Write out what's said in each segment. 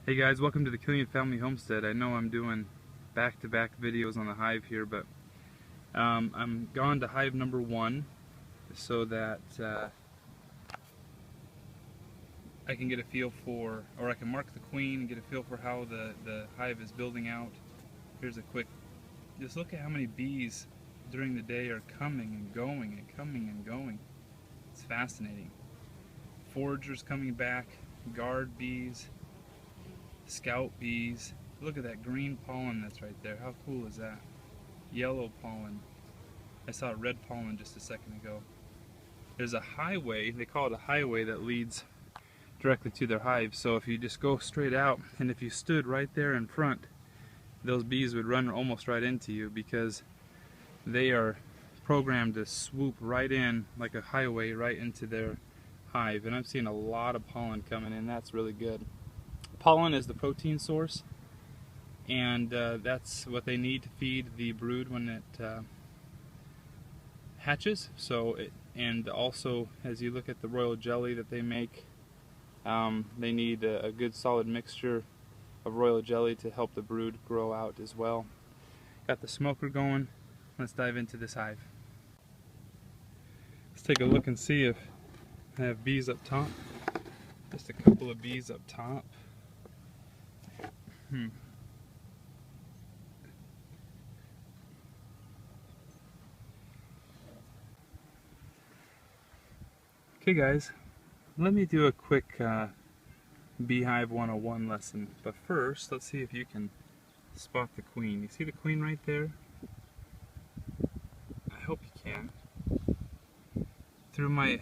Hey guys, welcome to the Killian Family Homestead. I know I'm doing back-to-back videos on the hive here, but I'm gone to hive number 1 so that I can get a feel for, or I can mark the queen and get a feel for how the hive is building out. Here's a quick, just look at how many bees during the day are coming and going and coming and going. It's fascinating. Foragers coming back, guard bees, scout bees. Look at that green pollen that's right there. How cool is that? Yellow pollen. I saw red pollen just a second ago. There's a highway, they call it a highway, that leads directly to their hive. So if you just go straight out, and if you stood right there in front, those bees would run almost right into you because they are programmed to swoop right in like a highway right into their hive. And I'm seeing a lot of pollen coming in. That's really good. Pollen is the protein source, and that's what they need to feed the brood when it hatches. And also, as you look at the royal jelly that they make, they need a good solid mixture of royal jelly to help the brood grow out as well. Got the smoker going. Let's dive into this hive. Let's take a look and see if I have bees up top. Just a couple of bees up top. Okay guys, let me do a quick Beehive 101 lesson, but first let's see if you can spot the queen. You see the queen right there? I hope you can. Through my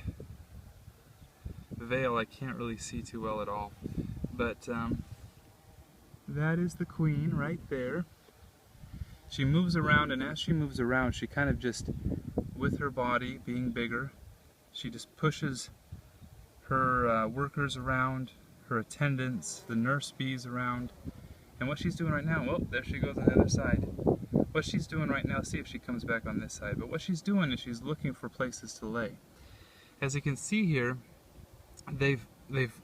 veil I can't really see too well at all, but that is the queen right there. She moves around, and as she moves around she kind of just, with her body being bigger, she just pushes her workers around, her attendants, the nurse bees around. And what she's doing right now, well, there she goes on the other side. What she's doing right now, see if she comes back on this side, but what she's doing is she's looking for places to lay. As you can see here, they've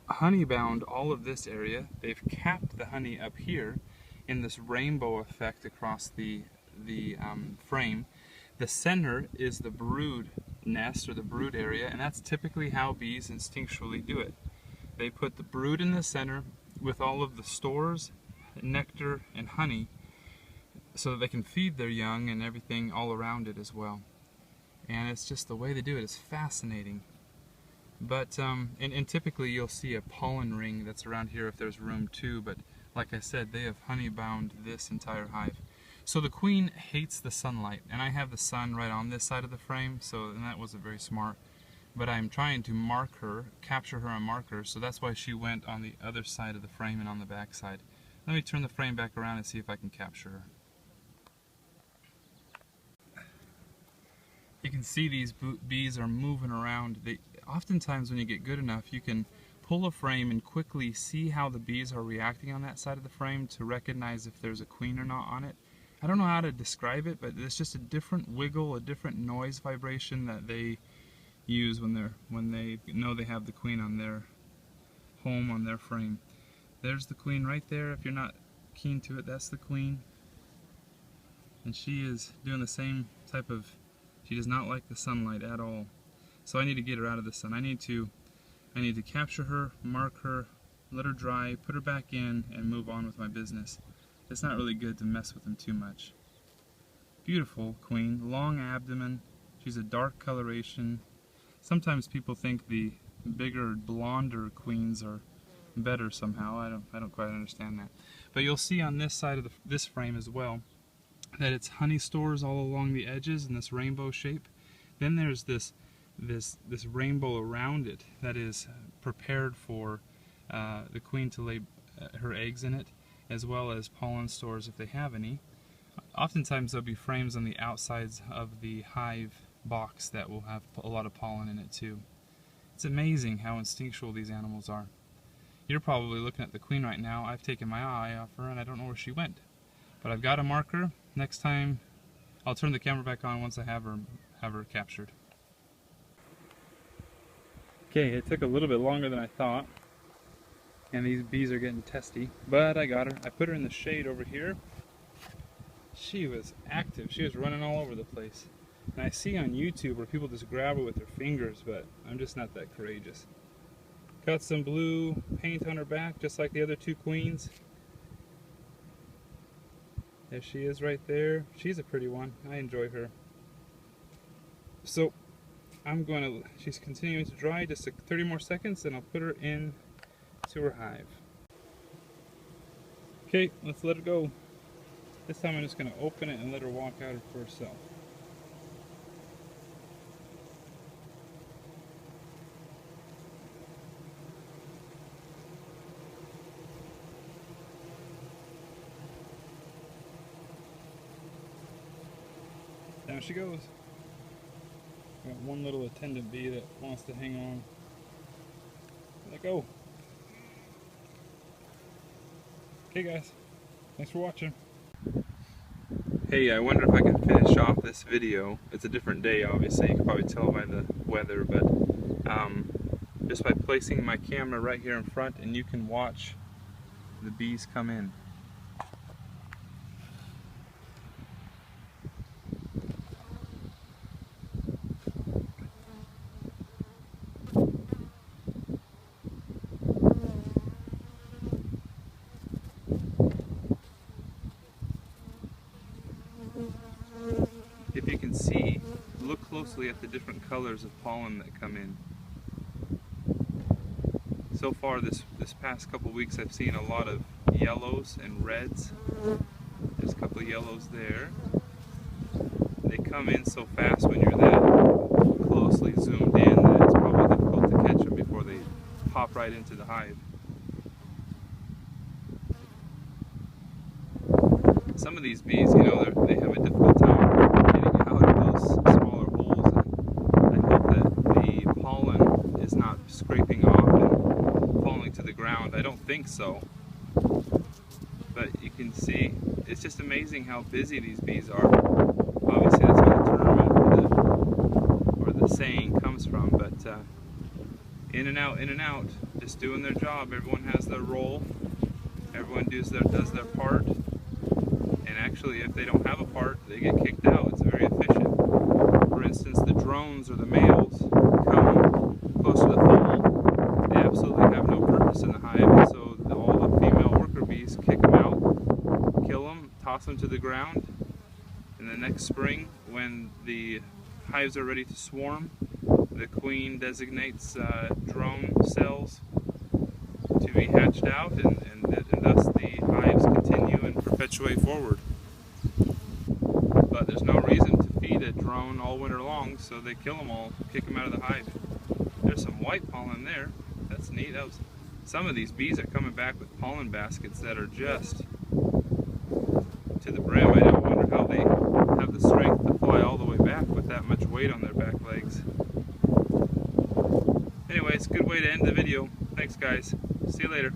honey bound all of this area. They've capped the honey up here in this rainbow effect across the frame. The center is the brood nest, or the brood area, and that's typically how bees instinctually do it. They put the brood in the center with all of the stores, nectar, and honey, so that they can feed their young and everything all around it as well. And it's just the way they do it is fascinating. But and typically you'll see a pollen ring that's around here if there's room too, but like I said, they have honey bound this entire hive. So the queen hates the sunlight, and I have the sun right on this side of the frame, and that wasn't very smart. But I'm trying to mark her, capture her and mark her, so that's why she went on the other side of the frame and on the back side. Let me turn the frame back around and see if I can capture her. You can see these bees are moving around. Oftentimes when you get good enough, you can pull a frame and quickly see how the bees are reacting on that side of the frame to recognize if there's a queen or not on it. I don't know how to describe it, but it's just a different wiggle, a different noise vibration that they use when they know they have the queen on their home, on their frame. There's the queen right there. If you're not keen to it, that's the queen. And she is doing the same type of, she does not like the sunlight at all. So I need to get her out of the sun. I need to capture her, mark her, let her dry, put her back in, and move on with my business. It's not really good to mess with them too much. Beautiful queen, long abdomen. She's a dark coloration. Sometimes people think the bigger, blonder queens are better somehow. I don't quite understand that. But you'll see on this side of this frame as well that it's honey stores all along the edges in this rainbow shape. Then there's this rainbow around it that is prepared for the queen to lay her eggs in it, as well as pollen stores if they have any. Oftentimes there'll be frames on the outsides of the hive box that will have a lot of pollen in it too. It's amazing how instinctual these animals are. You're probably looking at the queen right now. I've taken my eye off her and I don't know where she went. But I've got a marker. Next time I'll turn the camera back on once I have her captured. Okay, it took a little bit longer than I thought. And these bees are getting testy, but I got her. I put her in the shade over here. She was active. She was running all over the place. And I see on YouTube where people just grab her with their fingers, but I'm just not that courageous. Got some blue paint on her back, just like the other two queens. There she is right there. She's a pretty one. I enjoy her. So she's continuing to dry, just 30 more seconds, and I'll put her in to her hive. Okay, let's let her go. This time I'm just going to open it and let her walk out for herself. Down she goes. Got one little attendant bee that wants to hang on. Let go. Okay guys, thanks for watching. Hey, I wonder if I can finish off this video. It's a different day, obviously. You can probably tell by the weather, but just by placing my camera right here in front, and you can watch the bees come in. If you can see, look closely at the different colors of pollen that come in. So far this past couple weeks I've seen a lot of yellows and reds. There's a couple of yellows there. They come in so fast when you're that closely zoomed in that it's probably difficult to catch them before they pop right into the hive. Some of these bees, you know, they have a difficult time getting out of those smaller holes, and I hope that the pollen is not scraping off and falling to the ground. I don't think so, but you can see it's just amazing how busy these bees are. Obviously that's where the term or the saying comes from, but in and out, just doing their job. Everyone has their role, everyone does their part. And actually, if they don't have a part, they get kicked out. It's very efficient. For instance, the drones or the males come close to the funnel. They absolutely have no purpose in the hive, and so all the female worker bees kick them out, kill them, toss them to the ground. And the next spring, when the hives are ready to swarm, the queen designates drone cells to be hatched out, and thus the hives continue and perpetuate forward. But there's no reason to feed a drone all winter long, so they kill them all, kick them out of the hive. There's some white pollen there. That's neat. Some of these bees are coming back with pollen baskets that are just to the brim. I don't wonder how they have the strength to fly all the way back with that much weight on their back legs. Anyway, it's a good way to end the video. Thanks guys. See you later.